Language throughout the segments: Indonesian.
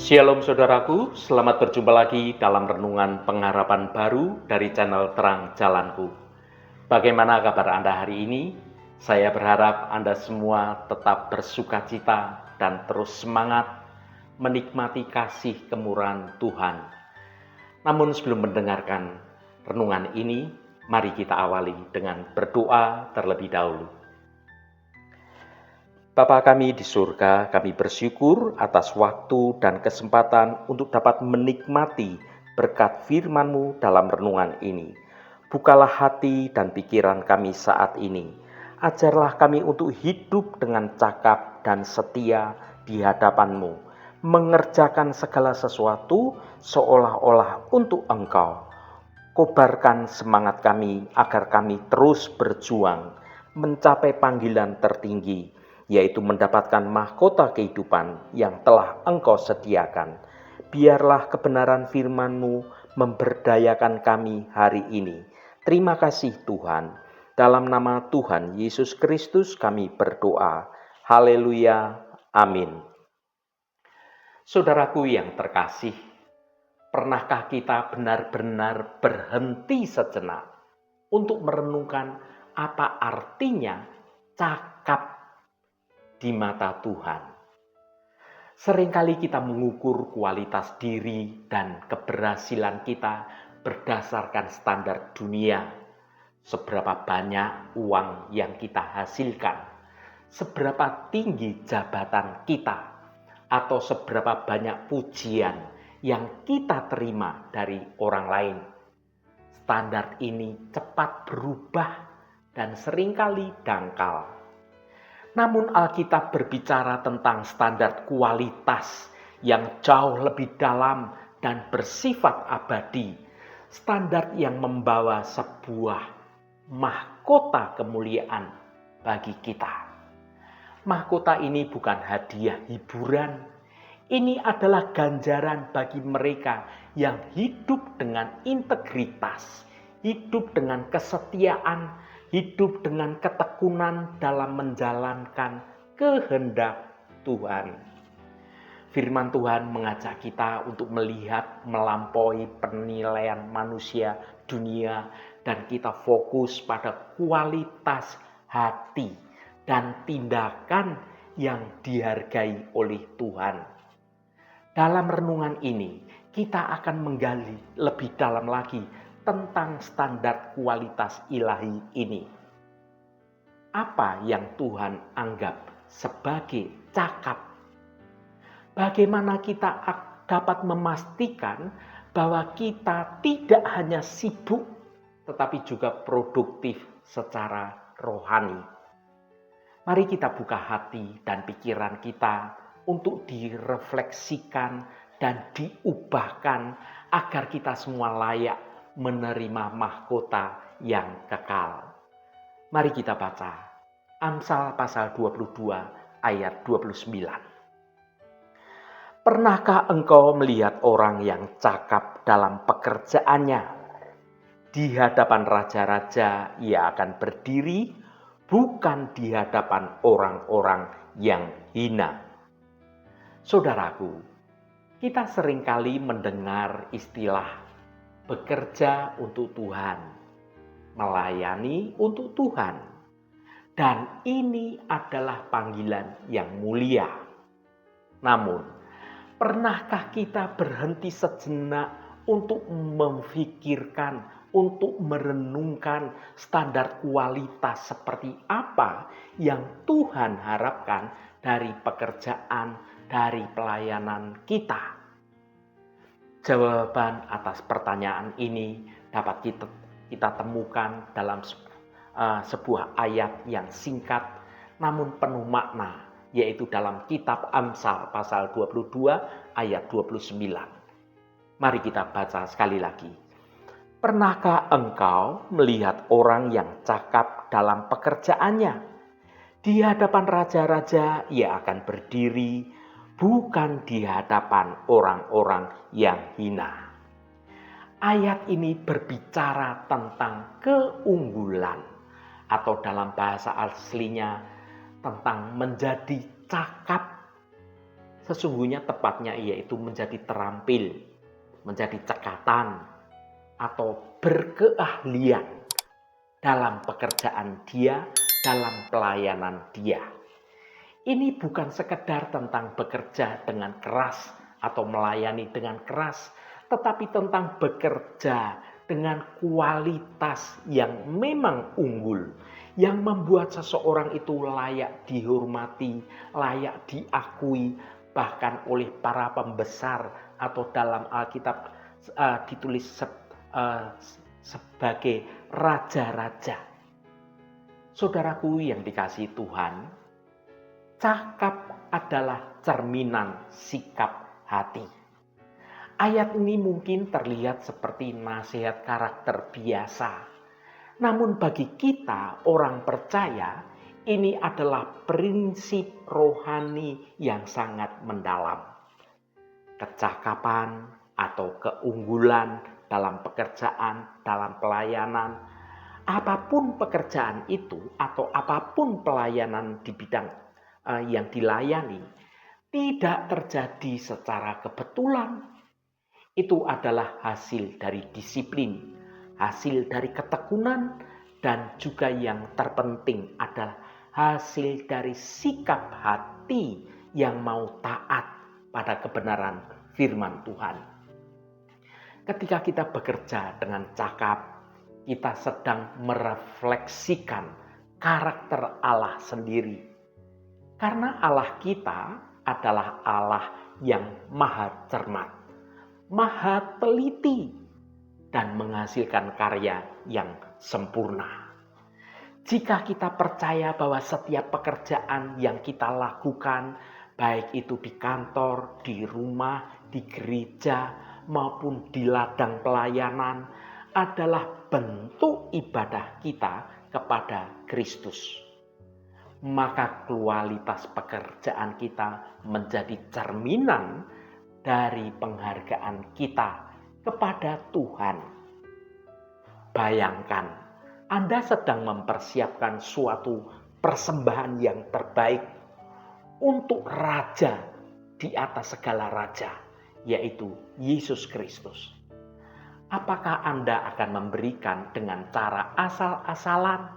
Shalom saudaraku, selamat berjumpa lagi dalam renungan pengharapan baru dari channel Terang Jalanku. Bagaimana kabar Anda hari ini? Saya berharap Anda semua tetap bersukacita dan terus semangat menikmati kasih kemurahan Tuhan. Namun sebelum mendengarkan renungan ini, mari kita awali dengan berdoa terlebih dahulu. Bapa kami di surga, kami bersyukur atas waktu dan kesempatan untuk dapat menikmati berkat firman-Mu dalam renungan ini. Bukalah hati dan pikiran kami saat ini. Ajarlah kami untuk hidup dengan cakap dan setia di hadapan-Mu, mengerjakan segala sesuatu seolah-olah untuk Engkau. Kobarkan semangat kami agar kami terus berjuang mencapai panggilan tertinggi, yaitu mendapatkan mahkota kehidupan yang telah Engkau sediakan. Biarlah kebenaran firman-Mu memberdayakan kami hari ini. Terima kasih Tuhan. Dalam nama Tuhan Yesus Kristus kami berdoa. Haleluya. Amin. Saudaraku yang terkasih, pernahkah kita benar-benar berhenti sejenak untuk merenungkan apa artinya cakap di mata Tuhan? Seringkali kita mengukur kualitas diri dan keberhasilan kita berdasarkan standar dunia. Seberapa banyak uang yang kita hasilkan, seberapa tinggi jabatan kita, atau seberapa banyak pujian yang kita terima dari orang lain. Standar ini cepat berubah dan seringkali dangkal. Namun Alkitab berbicara tentang standar kualitas yang jauh lebih dalam dan bersifat abadi. Standar yang membawa sebuah mahkota kemuliaan bagi kita. Mahkota ini bukan hadiah hiburan. Ini adalah ganjaran bagi mereka yang hidup dengan integritas, hidup dengan kesetiaan, hidup dengan ketekunan dalam menjalankan kehendak Tuhan. Firman Tuhan mengajak kita untuk melihat melampaui penilaian manusia dunia dan kita fokus pada kualitas hati dan tindakan yang dihargai oleh Tuhan. Dalam renungan ini, kita akan menggali lebih dalam lagi tentang standar kualitas ilahi ini. Apa yang Tuhan anggap sebagai cakap? Bagaimana kita dapat memastikan bahwa kita tidak hanya sibuk, tetapi juga produktif secara rohani? Mari kita buka hati dan pikiran kita untuk direfleksikan dan diubahkan agar kita semua layak menerima mahkota yang kekal. Mari kita baca Amsal pasal 22 ayat 29. Pernahkah engkau melihat orang yang cakap dalam pekerjaannya? Di hadapan raja-raja ia akan berdiri, bukan di hadapan orang-orang yang hina. Saudaraku, kita seringkali mendengar istilah bekerja untuk Tuhan, melayani untuk Tuhan, dan ini adalah panggilan yang mulia. Namun, pernahkah kita berhenti sejenak untuk memikirkan, untuk merenungkan standar kualitas seperti apa yang Tuhan harapkan dari pekerjaan, dari pelayanan kita? Jawaban atas pertanyaan ini dapat kita temukan dalam sebuah ayat yang singkat namun penuh makna, yaitu dalam kitab Amsal pasal 22 ayat 29. Mari kita baca sekali lagi. Pernahkah engkau melihat orang yang cakap dalam pekerjaannya? Di hadapan raja-raja ia akan berdiri, bukan di hadapan orang-orang yang hina. Ayat ini berbicara tentang keunggulan, atau dalam bahasa aslinya tentang menjadi cakap. Sesungguhnya tepatnya yaitu menjadi terampil, menjadi cekatan, atau berkeahlian dalam pekerjaan dia, dalam pelayanan dia. Ini bukan sekedar tentang bekerja dengan keras atau melayani dengan keras, tetapi tentang bekerja dengan kualitas yang memang unggul, yang membuat seseorang itu layak dihormati, layak diakui, bahkan oleh para pembesar atau dalam Alkitab ditulis sebagai raja-raja. Saudaraku yang dikasihi Tuhan, cakap adalah cerminan sikap hati. Ayat ini mungkin terlihat seperti nasihat karakter biasa. Namun bagi kita orang percaya, ini adalah prinsip rohani yang sangat mendalam. Kecakapan atau keunggulan dalam pekerjaan, dalam pelayanan, apapun pekerjaan itu atau apapun pelayanan di bidang yang dilayani, tidak terjadi secara kebetulan. Itu adalah hasil dari disiplin, hasil dari ketekunan, dan juga yang terpenting adalah hasil dari sikap hati yang mau taat pada kebenaran firman Tuhan. Ketika kita bekerja dengan cakap, kita sedang merefleksikan karakter Allah sendiri. Karena Allah kita adalah Allah yang maha cermat, maha teliti, dan menghasilkan karya yang sempurna. Jika kita percaya bahwa setiap pekerjaan yang kita lakukan, baik itu di kantor, di rumah, di gereja, maupun di ladang pelayanan, adalah bentuk ibadah kita kepada Kristus, maka kualitas pekerjaan kita menjadi cerminan dari penghargaan kita kepada Tuhan. Bayangkan, Anda sedang mempersiapkan suatu persembahan yang terbaik untuk Raja di atas segala raja, yaitu Yesus Kristus. Apakah Anda akan memberikan dengan cara asal-asalan?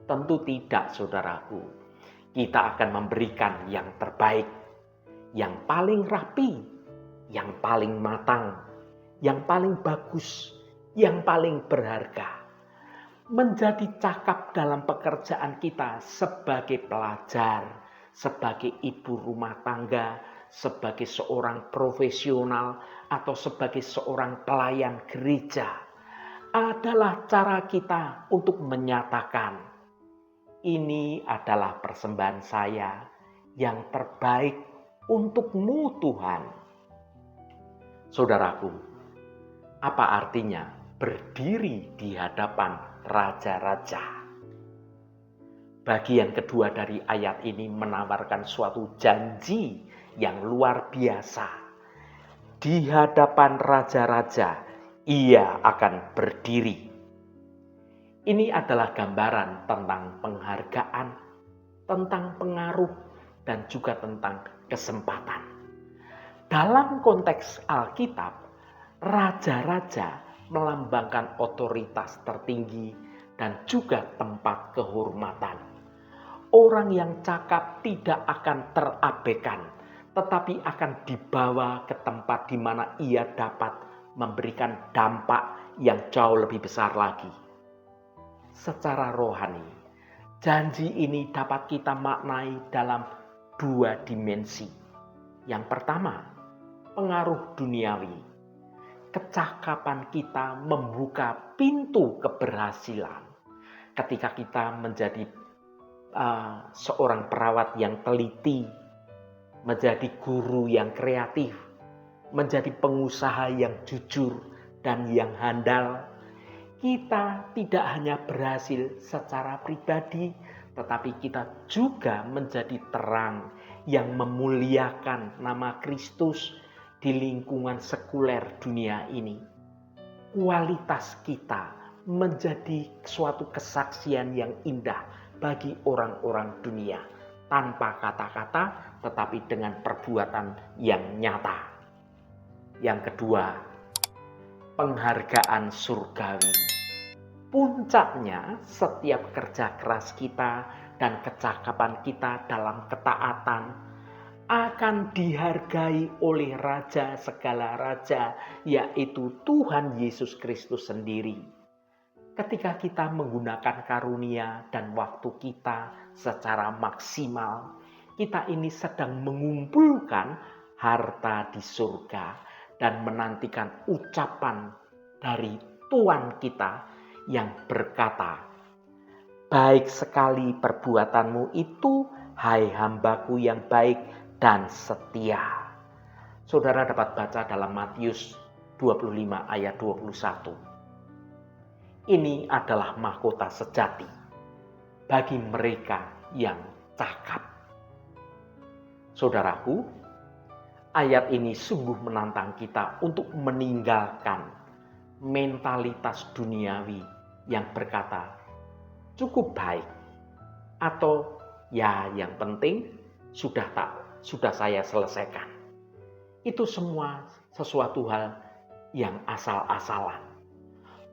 Tentu tidak, saudaraku. Kita akan memberikan yang terbaik, yang paling rapi, yang paling matang, yang paling bagus, yang paling berharga. Menjadi cakap dalam pekerjaan kita sebagai pelajar, sebagai ibu rumah tangga, sebagai seorang profesional, atau sebagai seorang pelayan gereja, adalah cara kita untuk menyatakan, ini adalah persembahan saya yang terbaik untukmu Tuhan. Saudaraku, apa artinya berdiri di hadapan raja-raja? Bagian kedua dari ayat ini menawarkan suatu janji yang luar biasa. Di hadapan raja-raja, ia akan berdiri. Ini adalah gambaran tentang penghargaan, tentang pengaruh, dan juga tentang kesempatan. Dalam konteks Alkitab, raja-raja melambangkan otoritas tertinggi dan juga tempat kehormatan. Orang yang cakap tidak akan terabaikan, tetapi akan dibawa ke tempat di mana ia dapat memberikan dampak yang jauh lebih besar lagi. Secara rohani, janji ini dapat kita maknai dalam dua dimensi. Yang pertama, pengaruh duniawi. Kecakapan kita membuka pintu keberhasilan. Ketika kita menjadi seorang perawat yang teliti, menjadi guru yang kreatif, menjadi pengusaha yang jujur dan yang handal, kita tidak hanya berhasil secara pribadi, tetapi kita juga menjadi terang yang memuliakan nama Kristus di lingkungan sekuler dunia ini. Kualitas kita menjadi suatu kesaksian yang indah bagi orang-orang dunia tanpa kata-kata tetapi dengan perbuatan yang nyata. Yang kedua, penghargaan surgawi. Puncaknya setiap kerja keras kita dan kecakapan kita dalam ketaatan akan dihargai oleh Raja segala raja, yaitu Tuhan Yesus Kristus sendiri. Ketika kita menggunakan karunia dan waktu kita secara maksimal, kita ini sedang mengumpulkan harta di surga dan menantikan ucapan dari Tuhan kita yang berkata, "Baik sekali perbuatanmu itu, hai hambaku yang baik dan setia." Saudara dapat baca dalam Matius 25 ayat 21. Ini adalah mahkota sejati bagi mereka yang cakap. Saudaraku, ayat ini sungguh menantang kita untuk meninggalkan mentalitas duniawi yang berkata, cukup baik, atau ya yang penting sudah saya selesaikan. Itu semua sesuatu hal yang asal-asalan.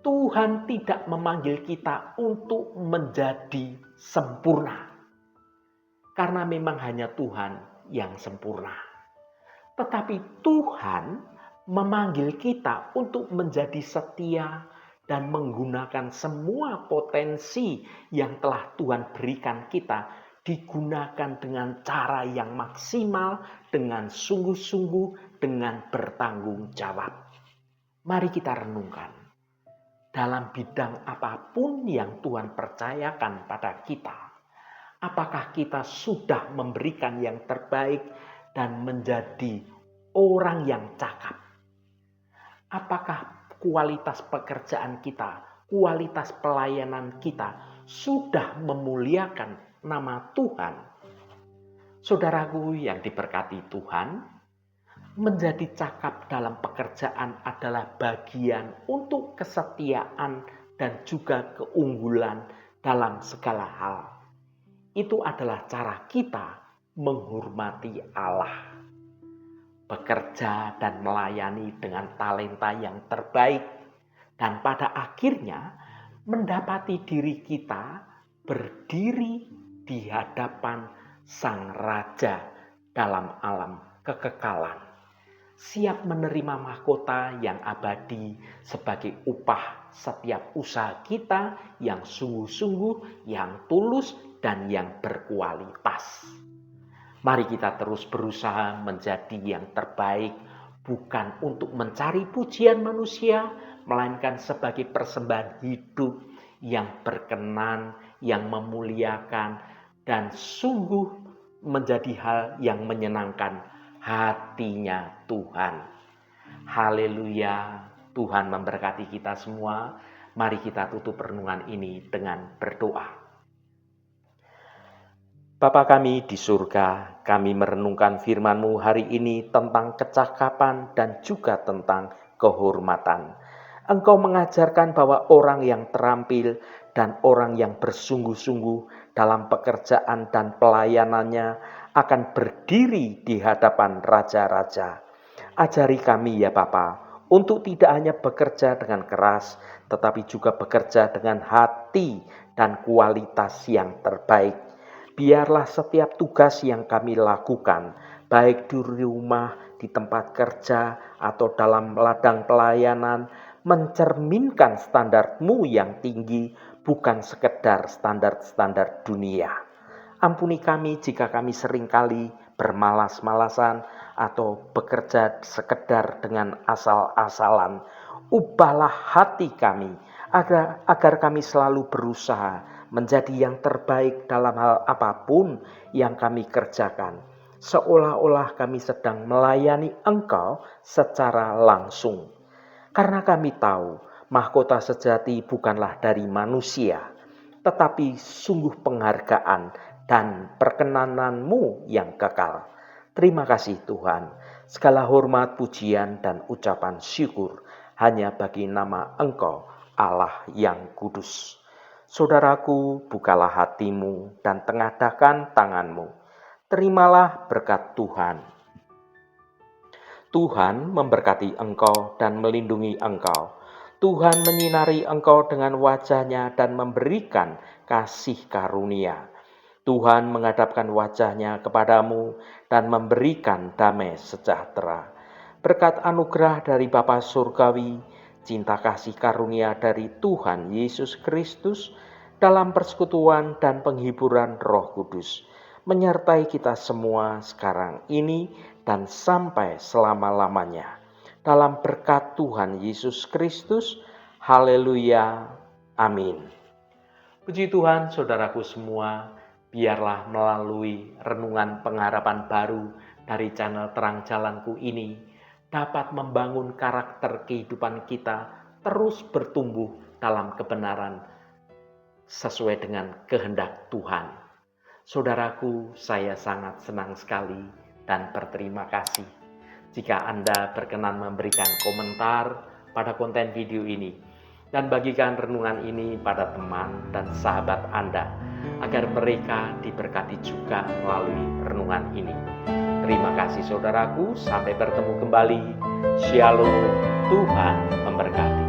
Tuhan tidak memanggil kita untuk menjadi sempurna. Karena memang hanya Tuhan yang sempurna. Tetapi Tuhan memanggil kita untuk menjadi setia dan menggunakan semua potensi yang telah Tuhan berikan kita, digunakan dengan cara yang maksimal, dengan sungguh-sungguh, dengan bertanggung jawab. Mari kita renungkan, dalam bidang apapun yang Tuhan percayakan pada kita, apakah kita sudah memberikan yang terbaik dan menjadi orang yang cakap? Apakah kualitas pekerjaan kita, kualitas pelayanan kita sudah memuliakan nama Tuhan? Saudaraku yang diberkati Tuhan, menjadi cakap dalam pekerjaan adalah bagian untuk kesetiaan dan juga keunggulan dalam segala hal. Itu adalah cara kita menghormati Allah. Bekerja dan melayani dengan talenta yang terbaik, dan pada akhirnya mendapati diri kita berdiri di hadapan Sang Raja dalam alam kekekalan, siap menerima mahkota yang abadi sebagai upah setiap usaha kita yang sungguh-sungguh, yang tulus, dan yang berkualitas. Mari kita terus berusaha menjadi yang terbaik, bukan untuk mencari pujian manusia, melainkan sebagai persembahan hidup yang berkenan, yang memuliakan, dan sungguh menjadi hal yang menyenangkan hatinya Tuhan. Haleluya, Tuhan memberkati kita semua. Mari kita tutup renungan ini dengan berdoa. Bapa kami di surga, kami merenungkan firman-Mu hari ini tentang kecakapan dan juga tentang kehormatan. Engkau mengajarkan bahwa orang yang terampil dan orang yang bersungguh-sungguh dalam pekerjaan dan pelayanannya akan berdiri di hadapan raja-raja. Ajari kami ya Bapa, untuk tidak hanya bekerja dengan keras, tetapi juga bekerja dengan hati dan kualitas yang terbaik. Biarlah setiap tugas yang kami lakukan, baik di rumah, di tempat kerja, atau dalam ladang pelayanan, mencerminkan standar-Mu yang tinggi, bukan sekedar standar-standar dunia. Ampuni kami jika kami seringkali bermalas-malasan atau bekerja sekedar dengan asal-asalan. Ubahlah hati kami agar kami selalu berusaha menjadi yang terbaik dalam hal apapun yang kami kerjakan, seolah-olah kami sedang melayani Engkau secara langsung. Karena kami tahu mahkota sejati bukanlah dari manusia, tetapi sungguh penghargaan dan perkenanan-Mu yang kekal. Terima kasih Tuhan. Segala hormat, pujian, dan ucapan syukur hanya bagi nama Engkau, Allah yang kudus. Saudaraku, bukalah hatimu dan tengadahkan tanganmu. terimalah berkat Tuhan. Tuhan memberkati engkau dan melindungi engkau. Tuhan menyinari engkau dengan wajah-Nya dan memberikan kasih karunia. Tuhan menghadapkan wajah-Nya kepadamu dan memberikan damai sejahtera. Berkat anugerah dari Bapa Surgawi, cinta kasih karunia dari Tuhan Yesus Kristus, dalam persekutuan dan penghiburan Roh Kudus, menyertai kita semua sekarang ini dan sampai selama-lamanya. Dalam berkat Tuhan Yesus Kristus, haleluya, amin. Puji Tuhan, saudaraku semua, biarlah melalui renungan pengharapan baru dari channel Terang Jalanku ini, dapat membangun karakter kehidupan kita terus bertumbuh dalam kebenaran sesuai dengan kehendak Tuhan. Saudaraku, saya sangat senang sekali dan berterima kasih jika Anda berkenan memberikan komentar pada konten video ini dan bagikan renungan ini pada teman dan sahabat Anda agar mereka diberkati juga melalui renungan ini. Terima kasih saudaraku, sampai bertemu kembali. Shalom, Tuhan memberkati.